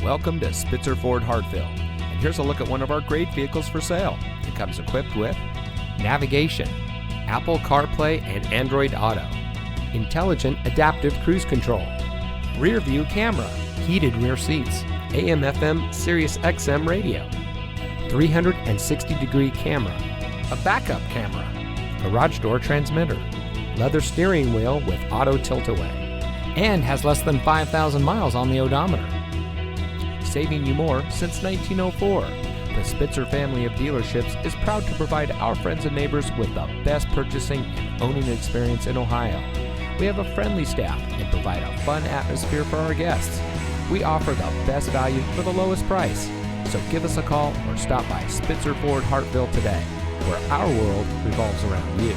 Welcome to Spitzer Ford Hartville, and here's a look at one of our great vehicles for sale. It comes equipped with navigation, Apple CarPlay and Android Auto, intelligent adaptive cruise control, rear view camera, heated rear seats, AM/FM Sirius XM radio, 360-degree camera, a backup camera, garage door transmitter, leather steering wheel with auto tilt-away, and has less than 5,000 miles on the odometer. Saving you more since 1904. The Spitzer family of dealerships is proud to provide our friends and neighbors with the best purchasing and owning experience in Ohio. We have a friendly staff and provide a fun atmosphere for our guests. We offer the best value for the lowest price. So give us a call or stop by Spitzer Ford Hartville today, where our world revolves around you.